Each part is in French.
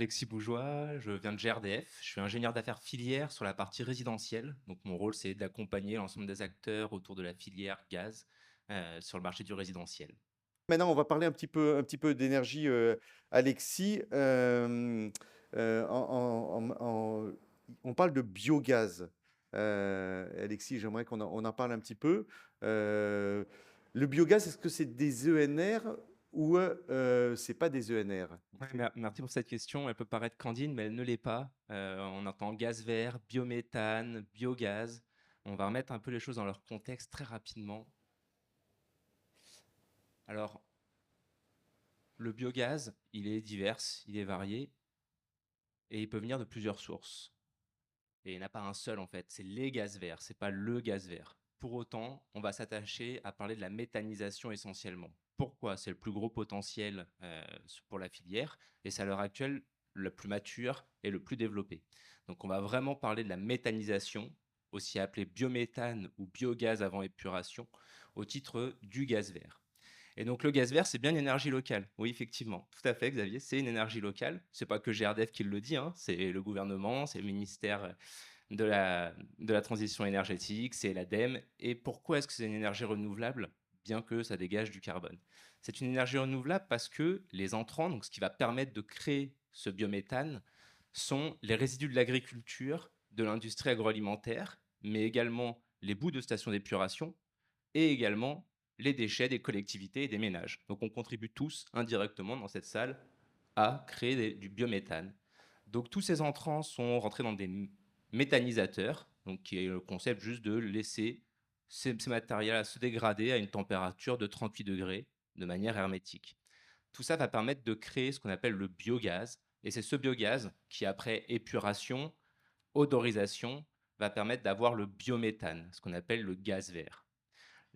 Alexis Bougeois, je viens de GRDF. Je suis ingénieur d'affaires filière sur la partie résidentielle. Donc, mon rôle, c'est d'accompagner l'ensemble des acteurs autour de la filière gaz sur le marché du résidentiel. Maintenant, on va parler un petit peu d'énergie, Alexis. On parle de biogaz. Alexis, j'aimerais qu'on en parle un petit peu. Heu, le biogaz, est-ce que c'est des ENR ou c'est pas des ENR? Ouais, merci pour cette question. Elle peut paraître candide, mais elle ne l'est pas. On entend gaz vert, biométhane, biogaz. On va remettre un peu les choses dans leur contexte très rapidement. Alors, le biogaz, il est divers, il est varié et il peut venir de plusieurs sources. Et il n'y en a pas un seul en fait, c'est les gaz verts, c'est pas le gaz vert. Pour autant, on va s'attacher à parler de la méthanisation essentiellement. Pourquoi? C'est le plus gros potentiel pour la filière et c'est à l'heure actuelle le plus mature et le plus développé. Donc on va vraiment parler de la méthanisation, aussi appelée biométhane ou biogaz avant épuration, au titre du gaz vert. Et donc le gaz vert, c'est bien une énergie locale. Oui, effectivement, tout à fait, Xavier, c'est une énergie locale. C'est pas que GRDF qui le dit, hein, c'est le gouvernement, c'est le ministère de la transition énergétique, c'est l'ADEME. Et pourquoi est-ce que c'est une énergie renouvelable, bien que ça dégage du carbone? C'est une énergie renouvelable parce que les entrants, donc ce qui va permettre de créer ce biométhane, sont les résidus de l'agriculture, de l'industrie agroalimentaire, mais également les bouts de stations d'épuration et également les déchets des collectivités et des ménages. Donc on contribue tous indirectement dans cette salle à créer du biométhane. Donc tous ces entrants sont rentrés dans des méthanisateurs, donc qui est le concept juste de laisser ces matériels se dégrader à une température de 38 degrés de manière hermétique. Tout ça va permettre de créer ce qu'on appelle le biogaz, et c'est ce biogaz qui, après épuration, odorisation, va permettre d'avoir le biométhane, ce qu'on appelle le gaz vert.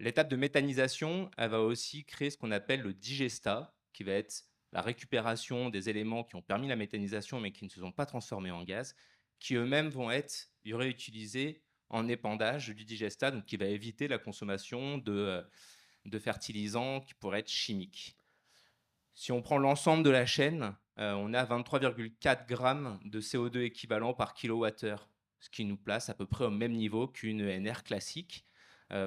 L'étape de méthanisation, elle va aussi créer ce qu'on appelle le digestat, qui va être la récupération des éléments qui ont permis la méthanisation mais qui ne se sont pas transformés en gaz, qui eux-mêmes vont être réutilisés en épandage du digestat, donc qui va éviter la consommation de fertilisants qui pourraient être chimiques. Si on prend l'ensemble de la chaîne, on a 23,4 grammes de CO2 équivalent par kilowattheure, ce qui nous place à peu près au même niveau qu'une ENR classique.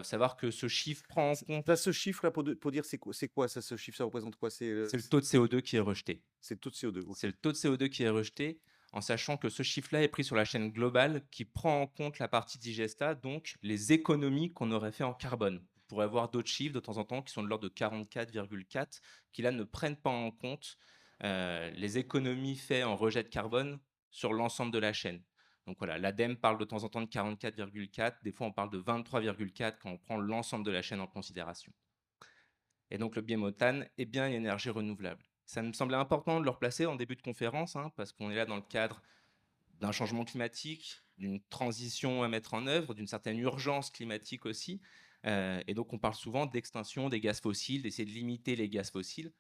Savoir que ce chiffre prend en compte, Tu ce chiffre-là pour dire c'est quoi ça, ce chiffre? Ça représente quoi? c'est le taux de CO2 qui est rejeté. C'est le taux de CO2, C'est OK. le taux de CO2 qui est rejeté, en sachant que ce chiffre-là est pris sur la chaîne globale qui prend en compte la partie digestat, donc les économies qu'on aurait fait en carbone. Vous pourrez avoir d'autres chiffres de temps en temps qui sont de l'ordre de 44,4, qui là ne prennent pas en compte les économies faites en rejet de carbone sur l'ensemble de la chaîne. Donc voilà, l'ADEME parle de temps en temps de 44,4, des fois on parle de 23,4 quand on prend l'ensemble de la chaîne en considération. Et donc le biométhane est bien une énergie renouvelable. Ça me semblait important de le replacer en début de conférence, hein, parce qu'on est là dans le cadre d'un changement climatique, d'une transition à mettre en œuvre, d'une certaine urgence climatique aussi. Et donc on parle souvent d'extinction des gaz fossiles, d'essayer de limiter les gaz fossiles.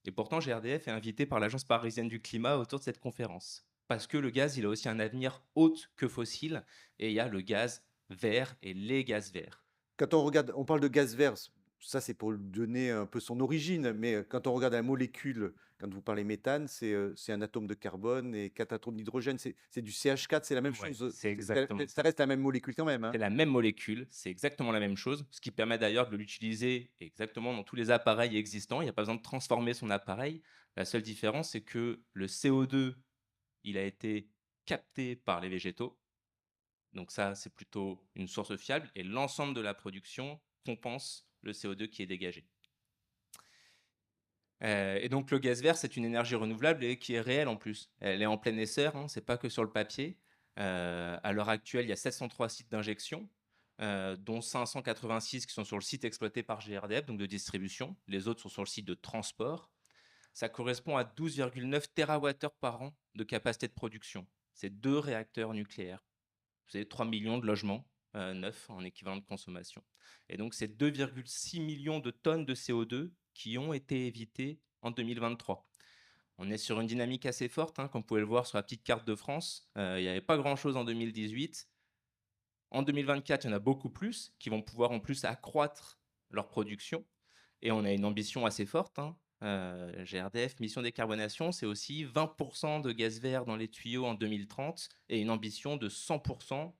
Et pourtant, GRDF est invité par l'Agence parisienne du climat autour de cette conférence. Parce que le gaz, il a aussi un avenir autre que fossile, et il y a le gaz vert et les gaz verts. Quand on regarde, on parle de gaz vert, ça c'est pour lui donner un peu son origine, mais quand on regarde la molécule, quand vous parlez méthane, c'est un atome de carbone et 4 atomes d'hydrogène, c'est du CH4, c'est la même Ouais, chose, c'est ça exactement ça ça. reste la même molécule quand même, C'est hein? la même molécule, c'est exactement la même chose, ce qui permet d'ailleurs de l'utiliser exactement dans tous les appareils existants. Il n'y a pas besoin de transformer son appareil. La seule différence, c'est que le CO2, il a été capté par les végétaux. Donc ça, c'est plutôt une source fiable. Et l'ensemble de la production compense le CO2 qui est dégagé. Et donc le gaz vert, c'est une énergie renouvelable et qui est réelle en plus. Elle est en plein essor, hein, c'est pas que sur le papier. À l'heure actuelle, il y a 703 sites d'injection, dont 586 qui sont sur le site exploité par GRDF, donc de distribution. Les autres sont sur le site de transport. Ça correspond à 12,9 TWh par an de capacité de production. C'est 2 réacteurs nucléaires. Vous avez 3 millions de logements neufs en équivalent de consommation. Et donc, c'est 2,6 millions de tonnes de CO2 qui ont été évitées en 2023. On est sur une dynamique assez forte, hein, comme vous pouvez le voir sur la petite carte de France. Il n'y avait pas grand-chose en 2018. En 2024, il y en a beaucoup plus qui vont pouvoir en plus accroître leur production. Et on a une ambition assez forte, hein, GRDF, mission décarbonation, c'est aussi 20 de gaz vert dans les tuyaux en 2030 et une ambition de 100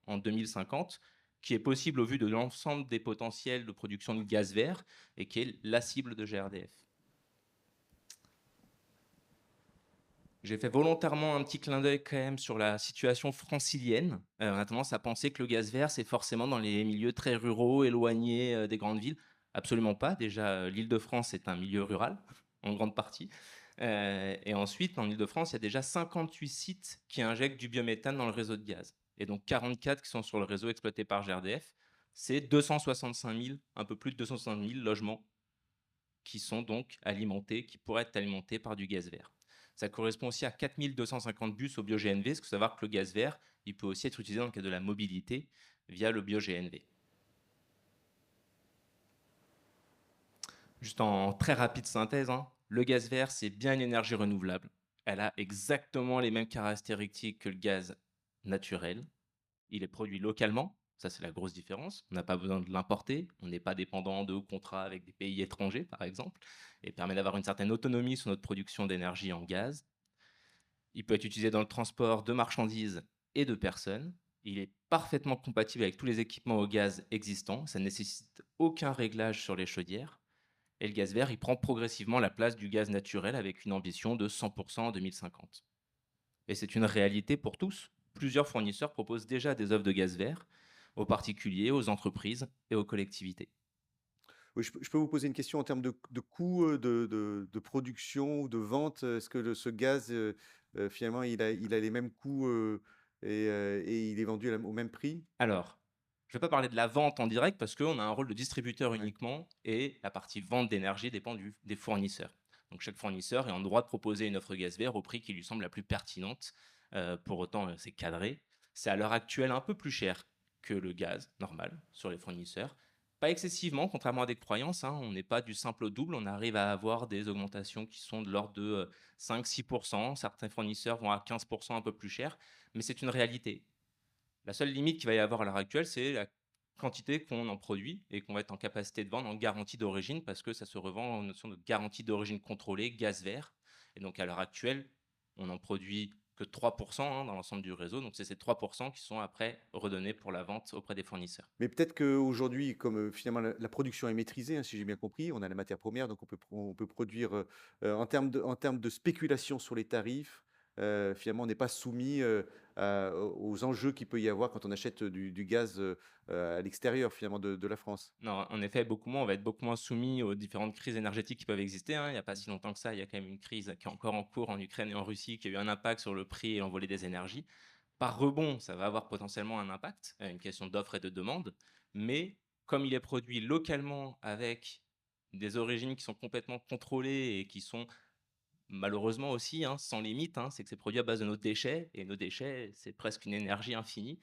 en 2050, qui est possible au vu de l'ensemble des potentiels de production de gaz vert et qui est la cible de GRDF. J'ai fait volontairement un petit clin d'œil quand même sur la situation francilienne. On a tendance à penser que le gaz vert, c'est forcément dans les milieux très ruraux, éloignés des grandes villes. Absolument pas. Déjà, l'Île-de-France est un milieu rural, en grande partie. Et ensuite, en Île-de-France, il y a déjà 58 sites qui injectent du biométhane dans le réseau de gaz. Et donc 44 qui sont sur le réseau exploité par GRDF. C'est 265 000, un peu plus de 265 000 logements qui sont donc alimentés, qui pourraient être alimentés par du gaz vert. Ça correspond aussi à 4250 bus au bio-GNV, parce qu'il faut savoir que le gaz vert, il peut aussi être utilisé dans le cadre de la mobilité via le bio-GNV. Juste en très rapide synthèse, hein, le gaz vert, c'est bien une énergie renouvelable. Elle a exactement les mêmes caractéristiques que le gaz naturel. Il est produit localement, ça c'est la grosse différence. On n'a pas besoin de l'importer, on n'est pas dépendant de contrats avec des pays étrangers par exemple, et permet d'avoir une certaine autonomie sur notre production d'énergie en gaz. Il peut être utilisé dans le transport de marchandises et de personnes. Il est parfaitement compatible avec tous les équipements au gaz existants, ça ne nécessite aucun réglage sur les chaudières. Et le gaz vert, il prend progressivement la place du gaz naturel avec une ambition de 100% en 2050. Et c'est une réalité pour tous. Plusieurs fournisseurs proposent déjà des offres de gaz vert aux particuliers, aux entreprises et aux collectivités. Oui, je peux vous poser une question en termes de coût, de production ou de vente? Est-ce que ce gaz, finalement, il a les mêmes coûts, et il est vendu au même prix? Alors, je ne vais pas parler de la vente en direct parce qu'on a un rôle de distributeur Ouais. uniquement et la partie vente d'énergie dépend des fournisseurs. Donc chaque fournisseur est en droit de proposer une offre gaz vert au prix qui lui semble la plus pertinente. Pour autant, c'est cadré. C'est à l'heure actuelle un peu plus cher que le gaz normal sur les fournisseurs. Pas excessivement, contrairement à des croyances, hein, on n'est pas du simple au double, on arrive à avoir des augmentations qui sont de l'ordre de 5-6%. Certains fournisseurs vont à 15% un peu plus cher, mais c'est une réalité. La seule limite qu'il va y avoir à l'heure actuelle, c'est la quantité qu'on en produit et qu'on va être en capacité de vendre en garantie d'origine parce que ça se revend en notion de garantie d'origine contrôlée, gaz vert. Et donc à l'heure actuelle, on n'en produit que 3% dans l'ensemble du réseau. Donc c'est ces 3% qui sont après redonnés pour la vente auprès des fournisseurs. Mais peut-être qu'aujourd'hui, comme, finalement la production est maîtrisée, hein, si j'ai bien compris, on a la matière première, donc on peut produire, en termes de spéculation sur les tarifs, finalement on n'est pas soumis, aux enjeux qu'il peut y avoir quand on achète du gaz, à l'extérieur finalement de la France. Non, en effet, beaucoup moins, on va être beaucoup moins soumis aux différentes crises énergétiques qui peuvent exister, hein. Il n'y a pas si longtemps que ça, il y a quand même une crise qui est encore en cours en Ukraine et en Russie qui a eu un impact sur le prix et l'envolée des énergies. Par rebond, ça va avoir potentiellement un impact, une question d'offre et de demande, mais comme il est produit localement avec des origines qui sont complètement contrôlées et qui sont malheureusement aussi sans limite, c'est que c'est produit à base de nos déchets, et nos déchets, c'est presque une énergie infinie.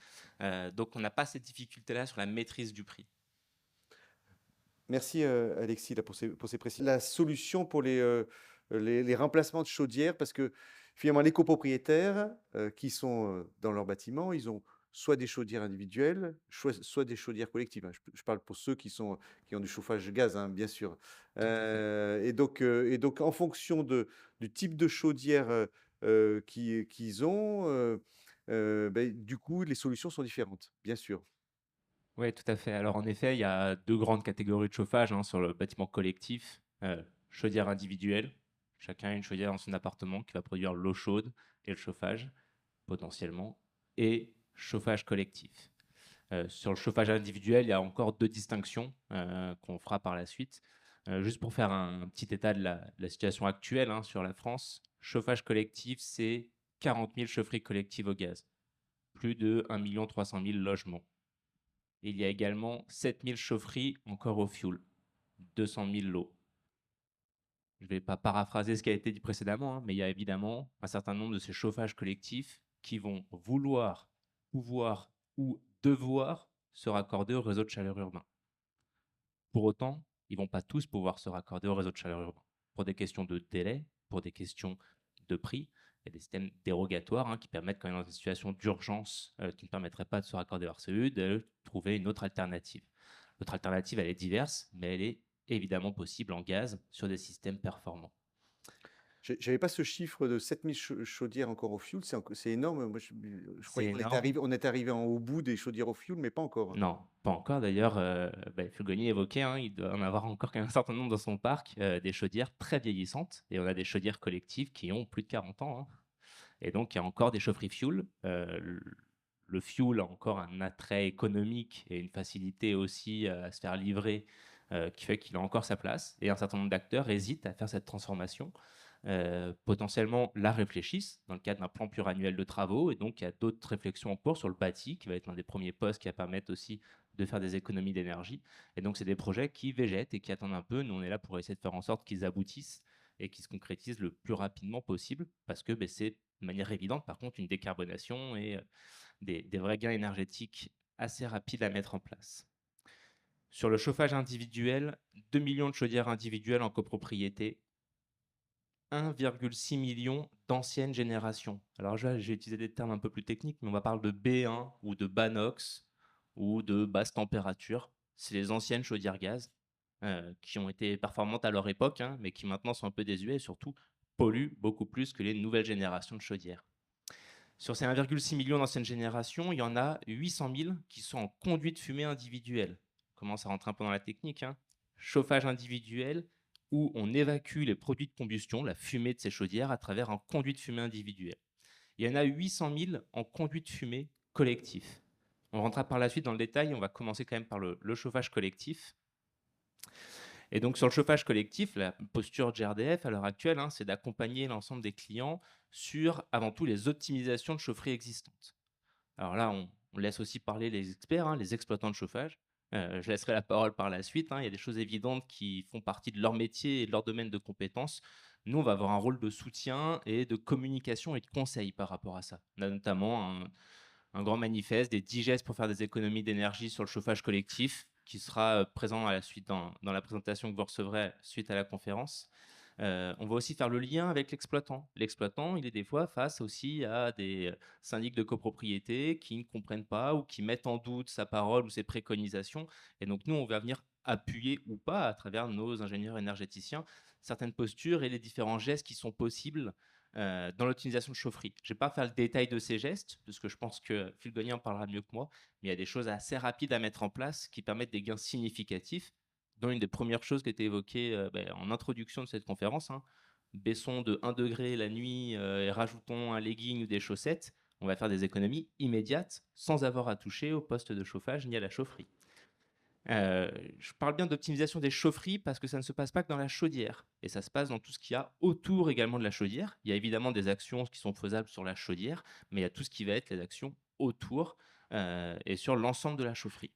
Donc on n'a pas cette difficulté-là sur la maîtrise du prix. Merci, Alexis, là, pour ces précisions. La solution pour les remplacements de chaudières, parce que finalement, les copropriétaires, qui sont, dans leur bâtiment, ils ont soit des chaudières individuelles, soit des chaudières collectives, hein. Je parle pour ceux qui ont du chauffage gaz, hein, bien sûr. Tout à fait. Et donc en fonction du type de chaudière, qu'ils ont, du coup, les solutions sont différentes, bien sûr. Oui, tout à fait. Alors en effet, il y a deux grandes catégories de chauffage sur le bâtiment collectif. Chaudière individuelle, chacun a une chaudière dans son appartement qui va produire l'eau chaude et le chauffage, potentiellement, et chauffage collectif. Sur le chauffage individuel, il y a encore deux distinctions qu'on fera par la suite. Juste pour faire un petit état de la situation actuelle sur la France, chauffage collectif, c'est 40 000 chaufferies collectives au gaz, plus de 1 300 000 logements. Il y a également 7 000 chaufferies encore au fioul, 200 000 lots. Je ne vais pas paraphraser ce qui a été dit précédemment, mais il y a évidemment un certain nombre de ces chauffages collectifs qui vont vouloir, pouvoir ou devoir se raccorder au réseau de chaleur urbain. Pour autant, ils ne vont pas tous pouvoir se raccorder au réseau de chaleur urbain. Pour des questions de délai, pour des questions de prix, il y a des systèmes dérogatoires qui permettent, quand on est dans une situation d'urgence qui ne permettrait pas de se raccorder au RCE, de trouver une autre alternative. L'autre alternative, elle est diverse, mais elle est évidemment possible en gaz sur des systèmes performants. J'avais pas ce chiffre de 7 000 chaudières encore au fioul, c'est énorme. Moi, je C'est croyais énorme. on était arrivé au bout des chaudières au fioul, mais pas encore, hein. Non, pas encore d'ailleurs, Fulgoni évoquait, hein, il doit en avoir encore un certain nombre dans son parc, des chaudières très vieillissantes et on a des chaudières collectives qui ont plus de 40 ans, hein, et donc il y a encore des chaufferies fioul. Le fioul a encore un attrait économique et une facilité aussi, à se faire livrer, qui fait qu'il a encore sa place et un certain nombre d'acteurs hésitent à faire cette transformation, potentiellement la réfléchissent dans le cadre d'un plan pluriannuel de travaux et donc il y a d'autres réflexions en cours sur le bâti qui va être l'un des premiers postes qui va permettre aussi de faire des économies d'énergie et donc c'est des projets qui végètent et qui attendent un peu. Nous, on est là pour essayer de faire en sorte qu'ils aboutissent et qu'ils se concrétisent le plus rapidement possible parce que, c'est de manière évidente, par contre, une décarbonation et des vrais gains énergétiques assez rapides à mettre en place. Sur le chauffage individuel, 2 millions de chaudières individuelles en copropriété, 1,6 million d'anciennes générations. Alors j'ai utilisé des termes un peu plus techniques, mais on va parler de B1 ou de Banox ou de basse température. C'est les anciennes chaudières gaz qui ont été performantes à leur époque, hein, mais qui maintenant sont un peu désuètes et surtout polluent beaucoup plus que les nouvelles générations de chaudières. Sur ces 1,6 million d'anciennes générations, il y en a 800 000 qui sont en conduite fumée individuelle. On commence à rentrer un peu dans la technique, hein. Chauffage individuel, où on évacue les produits de combustion, la fumée de ces chaudières, à travers un conduit de fumée individuel. Il y en a 800 000 en conduit de fumée collectif. On rentrera par la suite dans le détail, on va commencer quand même par le chauffage collectif. Et donc sur le chauffage collectif, la posture de GRDF à l'heure actuelle, hein, c'est d'accompagner l'ensemble des clients sur avant tout les optimisations de chaufferie existantes. Alors là, on laisse aussi parler les experts, hein, les exploitants de chauffage. Je laisserai la parole par la suite, hein. Il y a des choses évidentes qui font partie de leur métier et de leur domaine de compétences. Nous, on va avoir un rôle de soutien et de communication et de conseil par rapport à ça. On a notamment un grand manifeste, des 10 gestes pour faire des économies d'énergie sur le chauffage collectif, qui sera présent à la suite dans la présentation que vous recevrez suite à la conférence. On va aussi faire le lien avec l'exploitant. L'exploitant, il est des fois face aussi à des syndics de copropriété qui ne comprennent pas ou qui mettent en doute sa parole ou ses préconisations. Et donc nous, on va venir appuyer ou pas à travers nos ingénieurs énergéticiens certaines postures et les différents gestes qui sont possibles dans l'optimisation de chaufferie. Je ne vais pas faire le détail de ces gestes, parce que je pense que Phil Gagné en parlera mieux que moi, mais il y a des choses assez rapides à mettre en place qui permettent des gains significatifs, dont une des premières choses qui a été évoquée en introduction de cette conférence, hein. Baissons de 1 degré la nuit et rajoutons un legging ou des chaussettes, on va faire des économies immédiates sans avoir à toucher au poste de chauffage ni à la chaufferie. Je parle bien d'optimisation des chaufferies parce que ça ne se passe pas que dans la chaudière et ça se passe dans tout ce qu'il y a autour également de la chaudière. Il y a évidemment des actions qui sont faisables sur la chaudière, mais il y a tout ce qui va être les actions autour et sur l'ensemble de la chaufferie.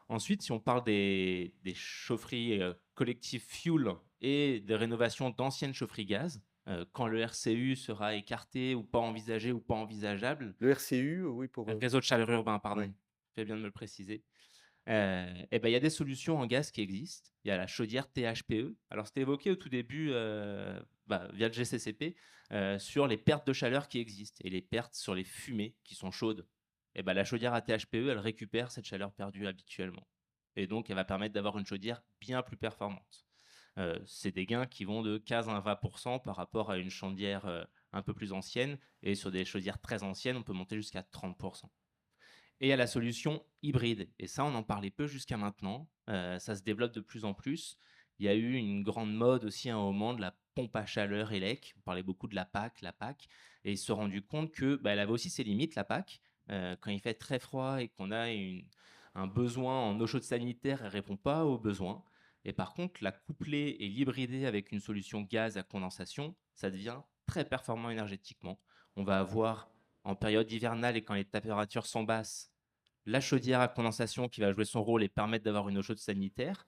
Ensuite, si on parle des chaufferies collectives fuel et des rénovations d'anciennes chaufferies gaz, quand le RCU sera écarté ou pas envisagé ou pas envisageable, Le RCU, oui, réseau de chaleur urbain, pardon, ouais. fais bien de me le préciser. Il y a des solutions en gaz qui existent. Il y a la chaudière THPE. Alors, c'était évoqué au tout début via le GCCP sur les pertes de chaleur qui existent et les pertes sur les fumées qui sont chaudes. La chaudière à THPE, elle récupère cette chaleur perdue habituellement. Et donc, elle va permettre d'avoir une chaudière bien plus performante. C'est des gains qui vont de 15 à 20% par rapport à une chaudière un peu plus ancienne. Et sur des chaudières très anciennes, on peut monter jusqu'à 30%. Et il y a la solution hybride. Et ça, on en parlait peu jusqu'à maintenant. Ça se développe de plus en plus. Il y a eu une grande mode aussi à un moment de la pompe à chaleur ELEC. On parlait beaucoup de la PAC. Et ils se sont rendus compte que elle avait aussi ses limites, la PAC. Quand il fait très froid et qu'on a un besoin en eau chaude sanitaire, elle ne répond pas aux besoins. Et par contre, la coupler et l'hybrider avec une solution gaz à condensation, ça devient très performant énergétiquement. On va avoir en période hivernale et quand les températures sont basses, la chaudière à condensation qui va jouer son rôle et permettre d'avoir une eau chaude sanitaire,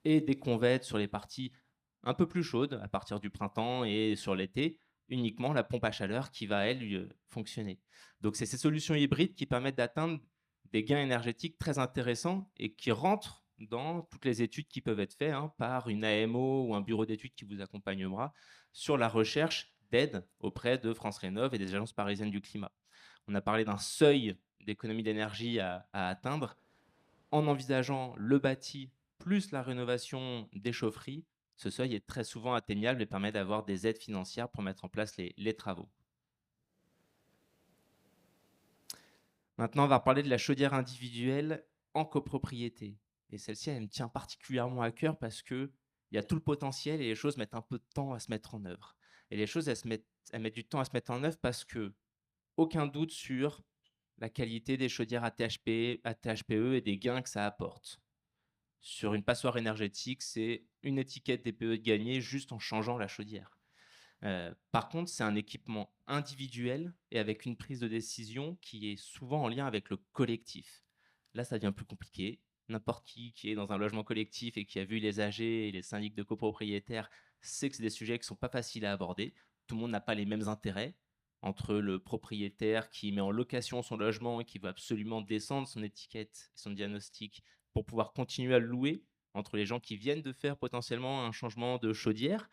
et des convects sur les parties un peu plus chaudes à partir du printemps et sur l'été, uniquement la pompe à chaleur qui va, elle, fonctionner. Donc, c'est ces solutions hybrides qui permettent d'atteindre des gains énergétiques très intéressants et qui rentrent dans toutes les études qui peuvent être faites par une AMO ou un bureau d'études qui vous accompagnera sur la recherche d'aide auprès de France Rénov et des agences parisiennes du climat. On a parlé d'un seuil d'économie d'énergie à atteindre en envisageant le bâti plus la rénovation des chaufferies. Ce seuil est très souvent atteignable et permet d'avoir des aides financières pour mettre en place les travaux. Maintenant, on va reparler de la chaudière individuelle en copropriété. Et celle-ci, elle me tient particulièrement à cœur parce qu'il y a tout le potentiel et les choses mettent un peu de temps à se mettre en œuvre. Et les choses, elles mettent du temps à se mettre en œuvre parce que aucun doute sur la qualité des chaudières ATHPE et des gains que ça apporte. Sur une passoire énergétique, c'est une étiquette DPE de gagné juste en changeant la chaudière. Par contre, c'est un équipement individuel et avec une prise de décision qui est souvent en lien avec le collectif. Là, ça devient plus compliqué. N'importe qui est dans un logement collectif et qui a vu les AG et les syndics de copropriétaires sait que c'est des sujets qui ne sont pas faciles à aborder. Tout le monde n'a pas les mêmes intérêts. Entre le propriétaire qui met en location son logement et qui veut absolument descendre son étiquette et son diagnostic pour pouvoir continuer à le louer, entre les gens qui viennent de faire potentiellement un changement de chaudière,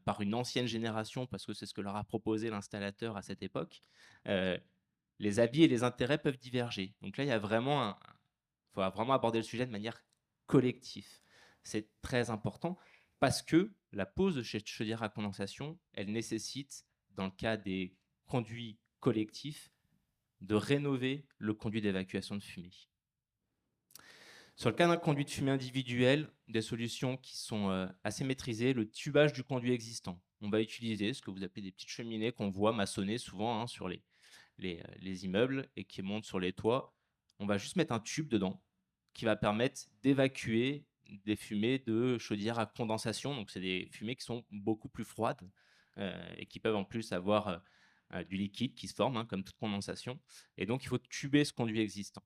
par une ancienne génération, parce que c'est ce que leur a proposé l'installateur à cette époque, les avis et les intérêts peuvent diverger. Donc là, il faut vraiment aborder le sujet de manière collective. C'est très important parce que la pose de cette chaudière à condensation, elle nécessite, dans le cas des conduits collectifs, de rénover le conduit d'évacuation de fumée. Sur le cas d'un conduit de fumée individuel, des solutions qui sont assez maîtrisées, le tubage du conduit existant. On va utiliser ce que vous appelez des petites cheminées qu'on voit maçonnées souvent sur les immeubles et qui montent sur les toits. On va juste mettre un tube dedans qui va permettre d'évacuer des fumées de chaudière à condensation. Donc, c'est des fumées qui sont beaucoup plus froides et qui peuvent en plus avoir du liquide qui se forme, comme toute condensation. Et donc, il faut tuber ce conduit existant.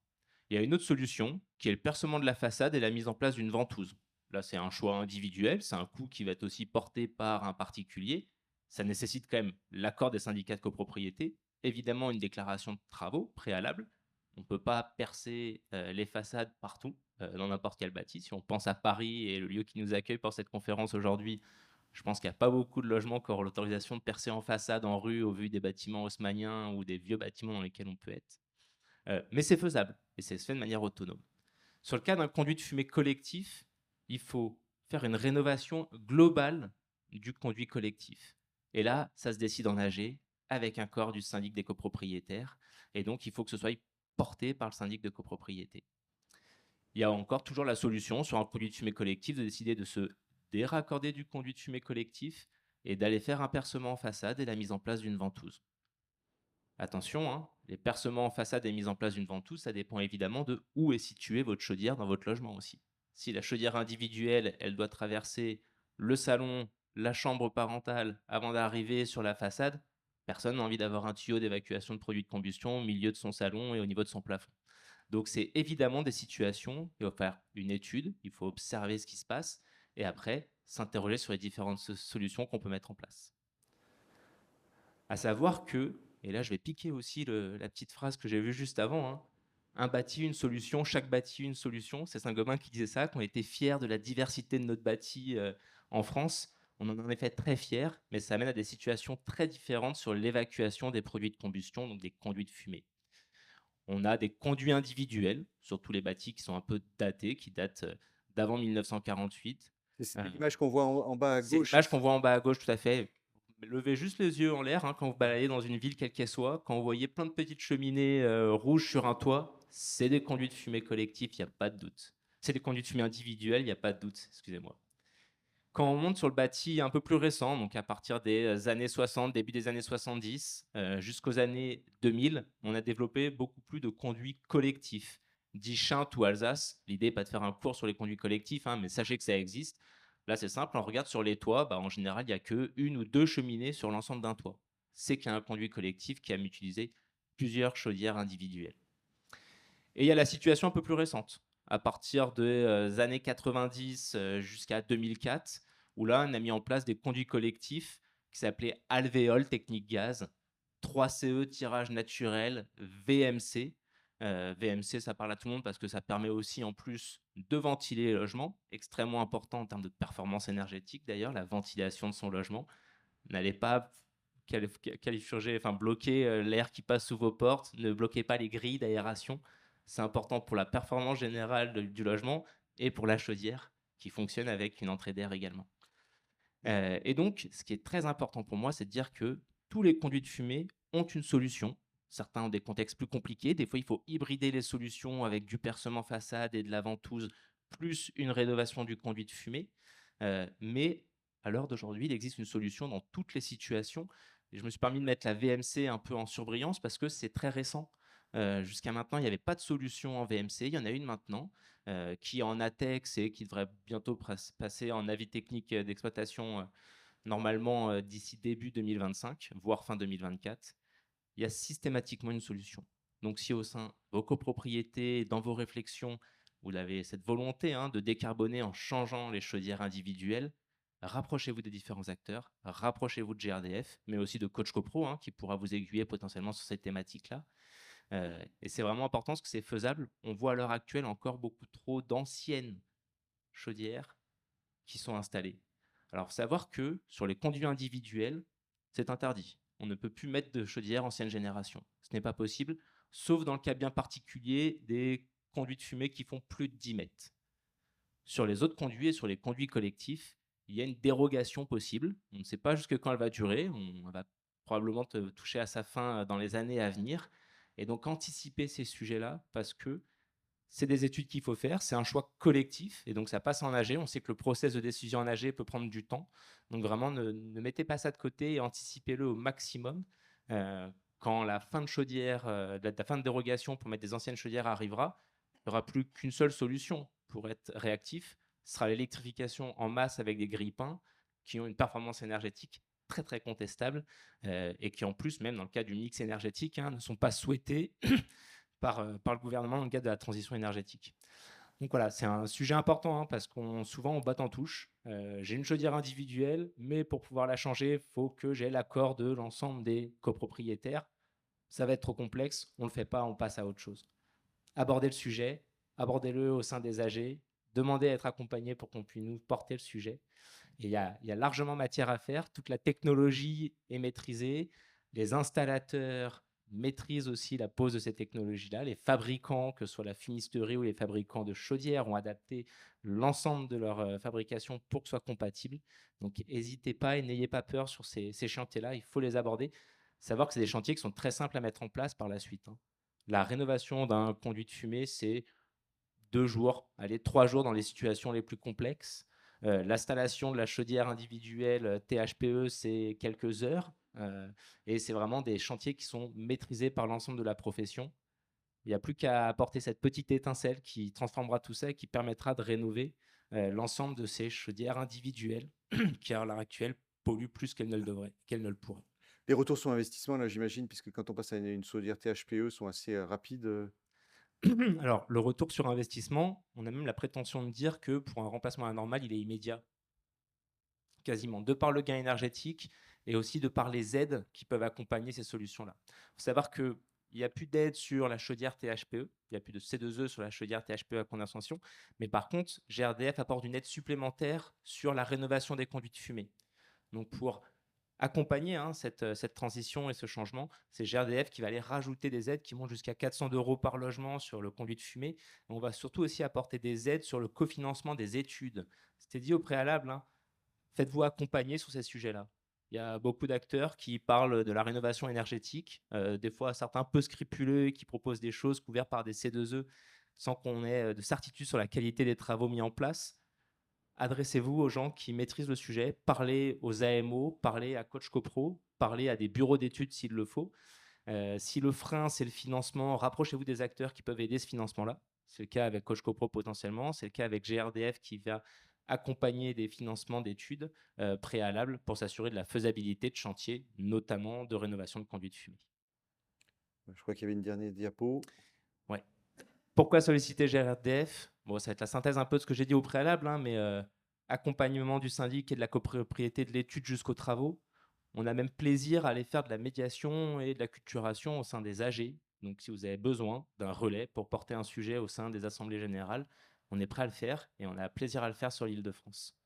Il y a une autre solution qui est le percement de la façade et la mise en place d'une ventouse. Là, c'est un choix individuel, c'est un coût qui va être aussi porté par un particulier. Ça nécessite quand même l'accord des syndicats de copropriété, évidemment une déclaration de travaux préalable. On ne peut pas percer les façades partout, dans n'importe quel bâti. Si on pense à Paris et le lieu qui nous accueille pour cette conférence aujourd'hui, je pense qu'il n'y a pas beaucoup de logements qui auront l'autorisation de percer en façade, en rue, au vu des bâtiments haussmanniens ou des vieux bâtiments dans lesquels on peut être. Mais c'est faisable et c'est fait de manière autonome. Sur le cas d'un conduit de fumée collectif, il faut faire une rénovation globale du conduit collectif. Et là, ça se décide en AG avec un corps du syndic des copropriétaires. Et donc, il faut que ce soit porté par le syndic de copropriété. Il y a encore toujours la solution sur un conduit de fumée collectif de décider de se déraccorder du conduit de fumée collectif et d'aller faire un percement en façade et la mise en place d'une ventouse. Attention, les percements en façade et mise en place d'une ventouse, ça dépend évidemment de où est située votre chaudière dans votre logement aussi. Si la chaudière individuelle, elle doit traverser le salon, la chambre parentale avant d'arriver sur la façade, personne n'a envie d'avoir un tuyau d'évacuation de produits de combustion au milieu de son salon et au niveau de son plafond. Donc c'est évidemment des situations, il faut faire une étude, il faut observer ce qui se passe et après s'interroger sur les différentes solutions qu'on peut mettre en place. À savoir que, et là je vais piquer aussi la petite phrase que j'ai vue juste avant, un bâti, une solution, chaque bâti, une solution. C'est Saint-Gobain qui disait ça, qu'on était fiers de la diversité de notre bâti en France. On en est fait très fiers, mais ça amène à des situations très différentes sur l'évacuation des produits de combustion, donc des conduits de fumée. On a des conduits individuels sur tous les bâtis qui sont un peu datés, qui datent d'avant 1948. C'est l'image qu'on voit en bas à C'est gauche. l'image qu'on voit en bas à gauche, tout à fait. Levez juste les yeux en l'air quand vous baladez dans une ville quelle qu'elle soit. Quand vous voyez plein de petites cheminées rouges sur un toit, c'est des conduits de fumée collectifs, il n'y a pas de doute. C'est des conduits de fumée individuels, il n'y a pas de doute, excusez-moi. Quand on monte sur le bâti un peu plus récent, donc à partir des années 60, début des années 70, jusqu'aux années 2000, on a développé beaucoup plus de conduits collectifs, dits Chinte ou Alsace. L'idée n'est pas de faire un cours sur les conduits collectifs, mais sachez que ça existe. Là, c'est simple, on regarde sur les toits, en général, il n'y a qu'une ou deux cheminées sur l'ensemble d'un toit. C'est qu'il y a un conduit collectif qui aime utiliser plusieurs chaudières individuelles. Et il y a la situation un peu plus récente, à partir des années 90 jusqu'à 2004, où là, on a mis en place des conduits collectifs qui s'appelaient Alvéole Technique Gaz, 3CE tirage naturel, VMC. VMC, ça parle à tout le monde parce que ça permet aussi en plus de ventiler les logements, extrêmement important en termes de performance énergétique d'ailleurs, la ventilation de son logement. N'allez pas bloquer l'air qui passe sous vos portes, ne bloquez pas les grilles d'aération. C'est important pour la performance générale du logement et pour la chaudière qui fonctionne avec une entrée d'air également. Et donc, ce qui est très important pour moi, c'est de dire que tous les conduits de fumée ont une solution. Certains ont des contextes plus compliqués. Des fois, il faut hybrider les solutions avec du percement façade et de la ventouse, plus une rénovation du conduit de fumée. Mais à l'heure d'aujourd'hui, il existe une solution dans toutes les situations. Et je me suis permis de mettre la VMC un peu en surbrillance parce que c'est très récent. Jusqu'à maintenant, il n'y avait pas de solution en VMC. Il y en a une maintenant qui est en ATEX et qui devrait bientôt passer en avis technique d'exploitation normalement d'ici début 2025, voire fin 2024. Il y a systématiquement une solution. Donc si au sein de vos copropriétés, dans vos réflexions, vous avez cette volonté de décarboner en changeant les chaudières individuelles, rapprochez-vous des différents acteurs, rapprochez-vous de GRDF, mais aussi de Coach CoPro qui pourra vous aiguiller potentiellement sur cette thématique-là. Et c'est vraiment important parce que c'est faisable. On voit à l'heure actuelle encore beaucoup trop d'anciennes chaudières qui sont installées. Alors, savoir que sur les conduits individuels, c'est interdit. On ne peut plus mettre de chaudière ancienne génération. Ce n'est pas possible, sauf dans le cas bien particulier des conduits de fumée qui font plus de 10 mètres. Sur les autres conduits et sur les conduits collectifs, il y a une dérogation possible. On ne sait pas jusque quand elle va durer. On va probablement toucher à sa fin dans les années à venir. Et donc, anticiper ces sujets-là parce que c'est des études qu'il faut faire, c'est un choix collectif, et donc ça passe en AG. On sait que le process de décision en AG peut prendre du temps. Donc vraiment, ne mettez pas ça de côté et anticipez-le au maximum. Quand la fin de chaudière, la fin de dérogation pour mettre des anciennes chaudières arrivera, il n'y aura plus qu'une seule solution pour être réactif. Ce sera l'électrification en masse avec des grille-pains qui ont une performance énergétique très très contestable et qui en plus, même dans le cas du mix énergétique, ne sont pas souhaités par le gouvernement dans le cadre de la transition énergétique. Donc voilà, c'est un sujet important parce qu'on souvent on botte en touche. J'ai une chaudière individuelle, mais pour pouvoir la changer, il faut que j'ai l'accord de l'ensemble des copropriétaires. Ça va être trop complexe, on ne le fait pas, on passe à autre chose. Abordez le sujet, abordez-le au sein des AG, demandez à être accompagné pour qu'on puisse nous porter le sujet. Et il y a largement matière à faire, toute la technologie est maîtrisée, les installateurs maîtrisent aussi la pose de ces technologies-là, les fabricants, que ce soit la fumisterie ou les fabricants de chaudières, ont adapté l'ensemble de leur fabrication pour que ce soit compatible. Donc n'hésitez pas et n'ayez pas peur sur ces chantiers-là, il faut les aborder. Savoir que c'est des chantiers qui sont très simples à mettre en place par la suite. La rénovation d'un conduit de fumée, c'est 2 jours, allez, 3 jours dans les situations les plus complexes. L'installation de la chaudière individuelle THPE, c'est quelques heures. Et c'est vraiment des chantiers qui sont maîtrisés par l'ensemble de la profession. Il n'y a plus qu'à apporter cette petite étincelle qui transformera tout ça et qui permettra de rénover l'ensemble de ces chaudières individuelles qui, à l'heure actuelle, polluent plus qu'elles ne le devraient, qu'elles ne le pourraient. Les retours sur investissement, là, j'imagine, puisque quand on passe à une chaudière THPE, sont assez rapides. Alors, le retour sur investissement, on a même la prétention de dire que pour un remplacement anormal, il est immédiat. Quasiment, de par le gain énergétique et aussi de par les aides qui peuvent accompagner ces solutions-là. Il faut savoir qu'il n'y a plus d'aide sur la chaudière THPE, il n'y a plus de C2E sur la chaudière THPE à condensation, mais par contre, GRDF apporte une aide supplémentaire sur la rénovation des conduits de fumée. Donc pour accompagner cette transition et ce changement, c'est GRDF qui va aller rajouter des aides qui montent jusqu'à 400 € par logement sur le conduit de fumée. On va surtout aussi apporter des aides sur le cofinancement des études. C'était dit au préalable, faites-vous accompagner sur ces sujets-là. Il y a beaucoup d'acteurs qui parlent de la rénovation énergétique, des fois certains peu scrupuleux qui proposent des choses couvertes par des C2E sans qu'on ait de certitude sur la qualité des travaux mis en place. Adressez-vous aux gens qui maîtrisent le sujet, parlez aux AMO, parlez à Coach CoPro, parlez à des bureaux d'études s'il le faut. Si le frein, c'est le financement, rapprochez-vous des acteurs qui peuvent aider ce financement-là. C'est le cas avec Coach CoPro potentiellement, c'est le cas avec GRDF qui va accompagner des financements d'études préalables pour s'assurer de la faisabilité de chantiers, notamment de rénovation de conduits de fumée. Je crois qu'il y avait une dernière diapo. Ouais. Pourquoi solliciter GRDF? Bon, ça va être la synthèse un peu de ce que j'ai dit au préalable, mais accompagnement du syndic et de la copropriété de l'étude jusqu'aux travaux. On a même plaisir à aller faire de la médiation et de la culturation au sein des AG. Donc, si vous avez besoin d'un relais pour porter un sujet au sein des assemblées générales, on est prêt à le faire et on a plaisir à le faire sur l'Île-de-France.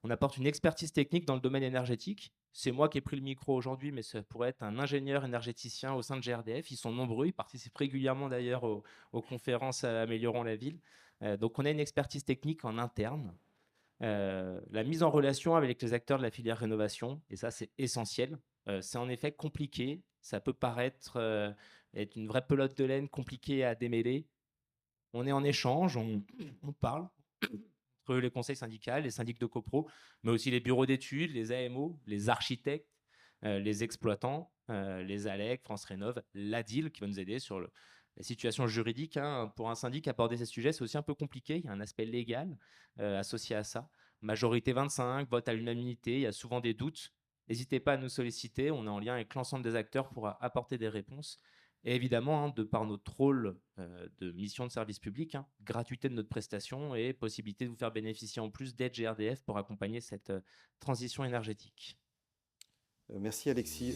On apporte une expertise technique dans le domaine énergétique. C'est moi qui ai pris le micro aujourd'hui, mais ça pourrait être un ingénieur énergéticien au sein de GRDF. Ils sont nombreux, ils participent régulièrement d'ailleurs aux conférences Améliorons la ville. Donc on a une expertise technique en interne. La mise en relation avec les acteurs de la filière rénovation, et ça, c'est essentiel. C'est en effet compliqué. Ça peut paraître être une vraie pelote de laine compliquée à démêler. On est en échange, on parle entre les conseils syndicaux, les syndics de copro, mais aussi les bureaux d'études, les AMO, les architectes, les exploitants, les ALEC, France Rénov, l'ADIL qui va nous aider sur la situation juridique, hein. Pour un syndic, aborder ces sujets, c'est aussi un peu compliqué. Il y a un aspect légal associé à ça. Majorité 25, vote à l'unanimité, il y a souvent des doutes. N'hésitez pas à nous solliciter. On est en lien avec l'ensemble des acteurs pour apporter des réponses. Et évidemment, hein, de par notre rôle de mission de service public, hein, gratuité de notre prestation et possibilité de vous faire bénéficier en plus d'aide GRDF pour accompagner cette transition énergétique. Merci Alexis.